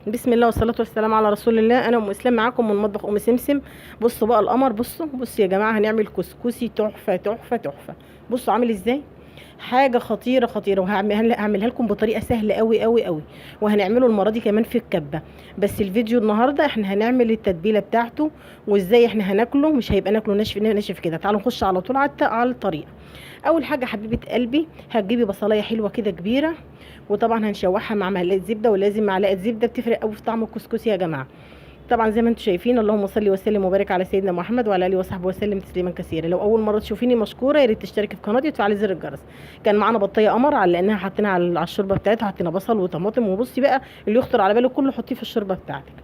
بسم الله والصلاة والسلام على رسول الله. انا ام اسلام معاكم من مطبخ ام سمسم. بصوا بقى القمر، بصوا يا جماعة، هنعمل كسكسي تحفة تحفة تحفة. بصوا عامل ازاي، حاجة خطيرة خطيرة، وهعملها لكم بطريقة سهلة قوي قوي قوي. وهنعمله المرة دي كمان في الكبة. بس الفيديو النهاردة احنا هنعمل التتبيلة بتاعته وازاي احنا هناكله، مش هيبقى ناكله ناشف ناشف كده. تعالوا نخش على طول على الطريقة. اول حاجة حبيبة قلبي، هتجيبي بصلاية حلوة كده كبيرة، وطبعا هنشوحها مع معلقة زبدة، ولازم معلقة زبدة، بتفرق قوي في طعم الكسكسي يا جماعة. طبعا زي ما انتم شايفين، اللهم صل وسلم وبارك على سيدنا محمد وعلى اله وصحبه وسلم تسليما كثيرا. لو اول مره تشوفيني مشكوره، يا ريت تشتركي في قناتي وتفعلي زر الجرس. كان معانا بطايه قمر علقناها، حطينا على الشوربه بتاعتها، حطينا بصل وطماطم. وبصي بقى، اللي يخطر على بالك كله حطيه في الشوربه بتاعتك.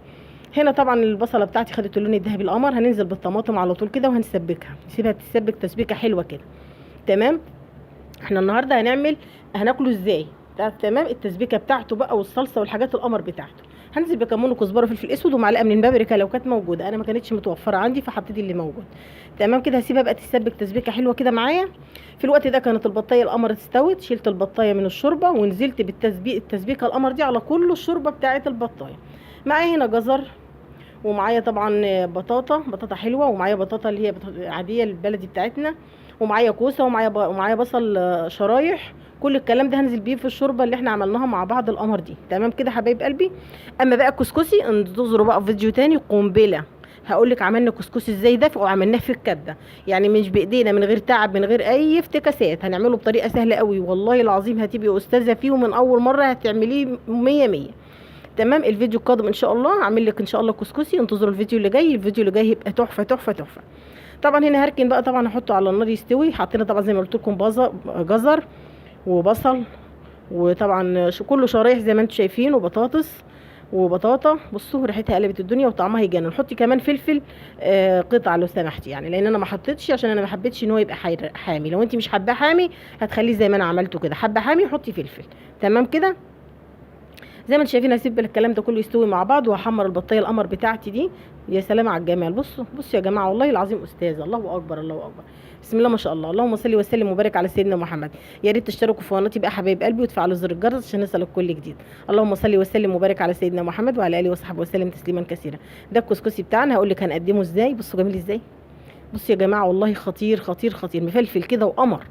هنا طبعا البصله بتاعتي خدت اللون الذهبي القمر، هننزل بالطماطم على طول كده وهنسبكها، نسيبها تتسبك تسبيكه حلوه كده. تمام. احنا النهارده هناكله ازاي. تمام. التسبيكه بتاعته بقى والصلصه والحاجات القمر بتاعته. هنزل بكمون وكزبره وفلفل اسود ومعلقه من البابريكا لو كانت موجوده، انا ما كانتش متوفره عندي فحطيت اللي موجود. تمام كده. هسيبها بقى تتسبك تسبيكه حلوه كده معايا. في الوقت ده كانت البطايه القمر استوت، شلت البطايه من الشوربه ونزلت التسبيكه القمر دي على كل الشوربه بتاعه البطايه. معايا هنا جزر، ومعايا طبعا بطاطا حلوه، ومعايا بطاطا اللي هي عاديه البلدي بتاعتنا، ومعايا كوسه، ومعايا بصل شرايح. كل الكلام ده هنزل بيه في الشوربه اللي احنا عملناها مع بعض القمر دي. تمام كده حبايب قلبي. اما بقى الكسكسي انتظروا بقى في فيديو تاني قنبله. هقول لك عملنا كسكسي ازاي ده، وعملناه في الكبه، يعني مش بايدينا، من غير تعب، من غير اي افتكاسات. هنعمله بطريقه سهله قوي، والله العظيم هتبقي استاذه فيه، ومن اول مره هتعمليه 100 100. تمام. الفيديو القادم ان شاء الله اعمل لك ان شاء الله كسكسي. انتظروا الفيديو اللي جاي، الفيديو اللي جاي هيبقى تحفه تحفه تحفه. طبعا هنا هركن بقى، طبعا هحطه على النار يستوي. حطينا طبعا زي ما قلت لكم جزر وبصل، وطبعا كله شرايح زي ما انتم شايفين، وبطاطس وبطاطا. بصوا ريحتها قلبت الدنيا وطعمها يجنن. نحط كمان فلفل قطع لو سمحتي، يعني لان انا ما حطيتش عشان انا ما حبيتش ان هو يبقى حامي. لو انت مش حابه حامي هتخليه زي ما انا عملته كده، حابه حامي حطي فلفل. تمام كده. زي ما انتم شايفين، هسيب الكلام ده كله يستوي مع بعض، وهحمر البطايه القمر بتاعتي دي. يا سلام على الجمال. بصوا يا جماعه، والله العظيم استاذه. الله اكبر الله اكبر. بسم الله ما شاء الله. اللهم صل وسلم وبارك على سيدنا محمد. يا ريت تشتركوا في قناتي بقى حبايب قلبي، وتفعلوا زر الجرس عشان يوصلك كل جديد. اللهم صل وسلم وبارك على سيدنا محمد وعلى اله وصحبه وسلم تسليما كثيرا. ده الكسكسي بتاعنا، هقول لك هنقدمه ازاي. بصوا جميل ازاي. بصوا يا جماعه، والله خطير خطير خطير، مفلفل كده وقمر.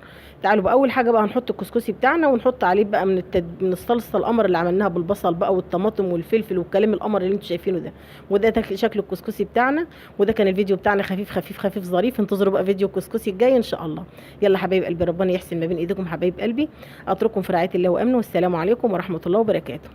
تعالوا بقى، اول حاجه بقى هنحط الكسكسي بتاعنا، ونحط عليه بقى من الصلصه القمر اللي عملناها بالبصل بقى والطماطم والفلفل والكلام القمر اللي انتوا شايفينه ده. وده شكل الكسكسي بتاعنا. وده كان الفيديو بتاعنا خفيف خفيف خفيف ظريف. انتظروا بقى فيديو الكسكسي الجاي ان شاء الله. يلا حبايب قلبي، ربنا يحسن ما بين ايديكم حبايب قلبي. اترككم في رعايه الله وامنه، والسلام عليكم ورحمه الله وبركاته.